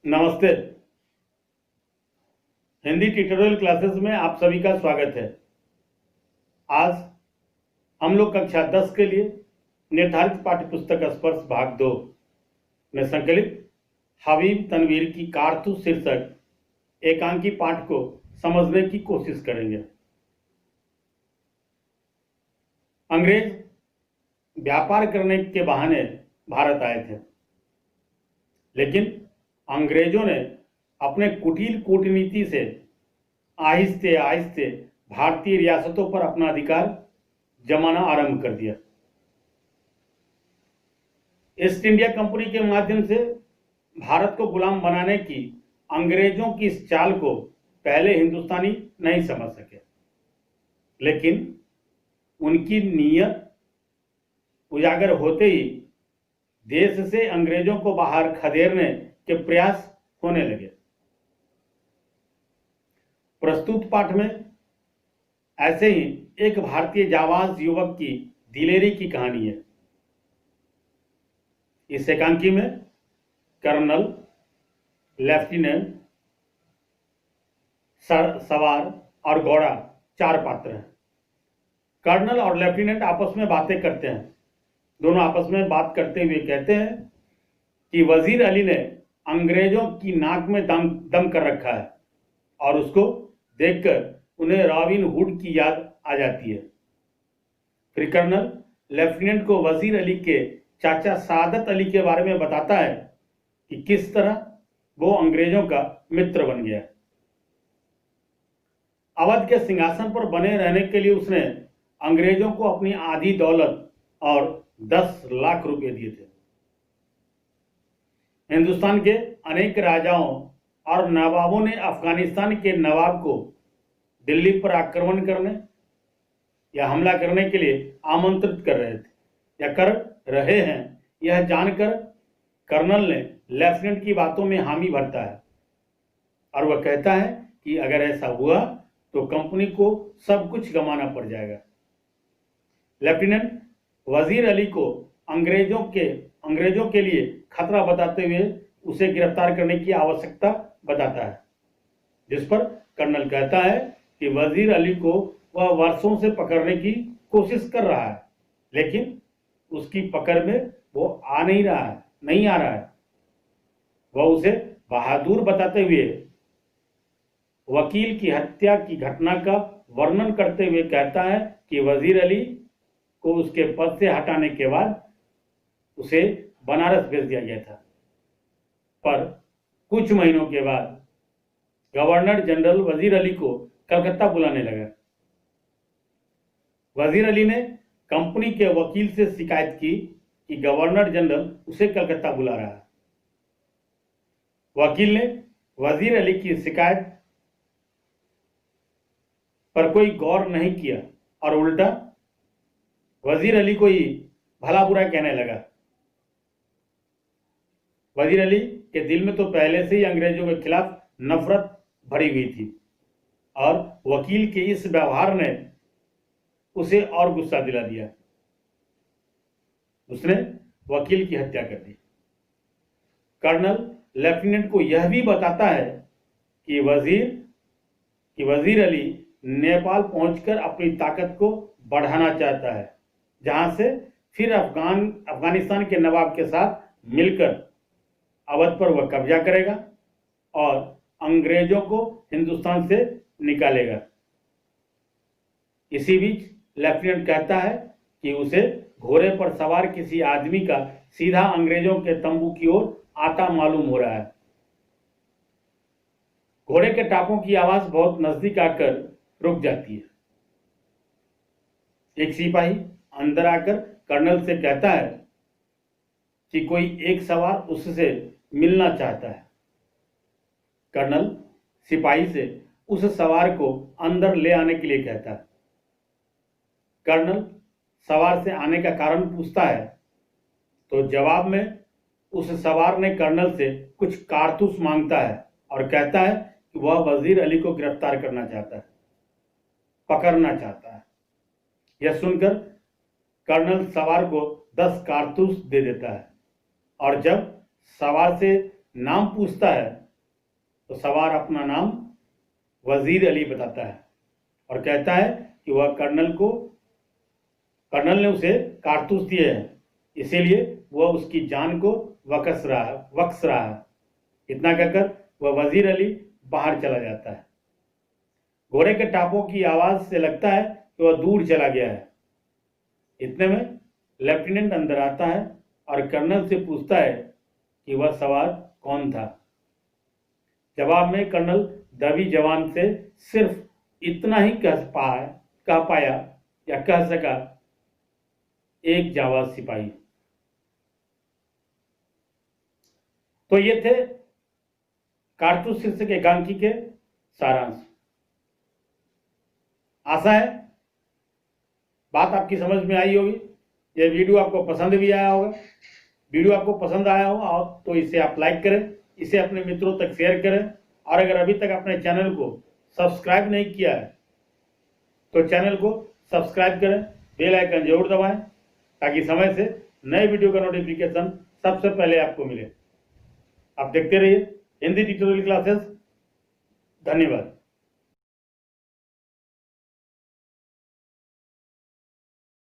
नमस्ते। Hindi tutorial classes में आप सभी का स्वागत है। आज हम लोग कक्षा 10 के लिए निर्धारित पाठ्यपुस्तक स्पर्श भाग 2 में संकलित हबीब तनवीर की कारतूस शीर्षक एकांकी पाठ को समझने की कोशिश करेंगे। अंग्रेज व्यापार करने के बहाने भारत आए थे, लेकिन अंग्रेजों ने अपने कुटिल कूटनीति से आहिस्ते आहिस्ते भारतीय रियासतों पर अपना अधिकार जमाना आरंभ कर दिया। ईस्ट इंडिया कंपनी के माध्यम से भारत को गुलाम बनाने की अंग्रेजों की इस चाल को पहले हिंदुस्तानी नहीं समझ सके, लेकिन उनकी नीयत उजागर होते ही देश से अंग्रेजों को बाहर खदेड़ने के प्रयास होने लगे। प्रस्तुत पाठ में ऐसे ही एक भारतीय जाबाज युवक की दिलेरी की कहानी है। इस एकांकी में कर्नल, लेफ्टिनेंट, सवार और घोड़ा 4 पात्र हैं। कर्नल और लेफ्टिनेंट आपस में बातें करते हैं। दोनों आपस में बात करते हुए कहते हैं कि वजीर अली ने अंग्रेजों की नाक में दम कर रखा है और उसको देखकर उन्हें रॉबिन हुड की याद आ जाती है। फिर कर्नल लेफ्टिनेंट को वजीर अली के चाचा सादत अली के बारे में बताता है कि किस तरह वो अंग्रेजों का मित्र बन गया। अवध के सिंहासन पर बने रहने के लिए उसने अंग्रेजों को अपनी आधी दौलत और 10 लाख रुपए दिए थे। हिंदुस्तान के अनेक राजाओं और नवाबों ने अफगानिस्तान के नवाब को दिल्ली पर आक्रमण करने या हमला करने के लिए आमंत्रित कर रहे थे या कर रहे हैं। यह जानकर कर्नल ने लेफ्टिनेंट की बातों में हामी भरता है और वह कहता है कि अगर ऐसा हुआ तो कंपनी को सब कुछ गंवाना पड़ जाएगा। लेफ्टिनेंट वजीर अली को अंग्रेजों के लिए खतरा बताते हुए उसे गिरफ्तार करने की आवश्यकता बताता है, जिस पर कर्नल कहता है कि वजीर अली को वह वर्षों से पकड़ने की कोशिश कर रहा है, लेकिन उसकी पकड़ में वो नहीं आ रहा है। वह उसे बहादुर बताते हुए वकील की हत्या की घटना का वर्णन करते हुए कहता है कि वजीर अली को उसके पद से हटाने के बाद उसे बनारस भेज दिया गया था, पर कुछ महीनों के बाद गवर्नर जनरल वजीर अली को कलकत्ता बुलाने लगा। वजीर अली ने कंपनी के वकील से शिकायत की कि गवर्नर जनरल उसे कलकत्ता बुला रहा है। वकील ने वजीर अली की शिकायत पर कोई गौर नहीं किया और उल्टा वजीर अली को ही भला बुरा कहने लगा। वजीर अली के दिल में तो पहले से ही अंग्रेजों के खिलाफ नफरत भरी हुई थी और वकील के इस व्यवहार ने उसे और गुस्सा दिला दिया। उसने वकील की हत्या कर दी। कर्नल लेफ्टिनेंट को यह भी बताता है कि वजीर अली नेपाल पहुंचकर अपनी ताकत को बढ़ाना चाहता है, जहां से फिर अफगानिस्तान के नवाब के साथ मिलकर अवध पर वह कब्जा करेगा और अंग्रेजों को हिंदुस्तान से निकालेगा। इसी बीच लेफ्टिनेंट कहता है कि उसे घोड़े पर सवार किसी आदमी का सीधा अंग्रेजों के तंबू की ओर आता मालूम हो रहा है। घोड़े के टापों की आवाज बहुत नजदीक आकर रुक जाती है। एक सिपाही अंदर आकर कर्नल से कहता है कि कोई एक सवार उससे मिलना चाहता है। कर्नल सिपाही से उस सवार को अंदर ले आने के लिए कहता है। कर्नल सवार से आने का कारण पूछता है तो जवाब में उस सवार ने कर्नल से कुछ कारतूस मांगता है और कहता है कि वह वजीर अली को गिरफ्तार करना चाहता है, पकड़ना चाहता है। यह सुनकर कर्नल सवार को 10 कारतूस दे देता है और जब सवार से नाम पूछता है तो सवार अपना नाम वजीर अली बताता है और कहता है कि वह कर्नल ने उसे कारतूस दिए हैं, इसीलिए वह उसकी जान को बख्श रहा है। इतना कहकर वह वजीर अली बाहर चला जाता है। घोड़े के टापों की आवाज से लगता है कि वह दूर चला गया है। इतने में लेफ्टिनेंट अंदर आता है और कर्नल से पूछता है कि वह सवार कौन था। जवाब में कर्नल दबी जवान से सिर्फ इतना ही कह पाया या कह सका, एक जाबाज सिपाही। तो ये थे कारतूस शीर्षक एकांकी के सारांश। आशा है बात आपकी समझ में आई होगी। यह वीडियो आपको पसंद भी आया होगा। वीडियो आपको पसंद आया हो तो इसे आप लाइक करें, इसे अपने मित्रों तक शेयर करें, और अगर अभी तक अपने चैनल को सब्सक्राइब नहीं किया है तो चैनल को सब्सक्राइब करें, बेल आइकन जरूर दबाएं ताकि समय से नए वीडियो का नोटिफिकेशन सबसे पहले आपको मिले। आप देखते रहिए हिंदी ट्यूटोरियल क्लासेस। धन्यवाद।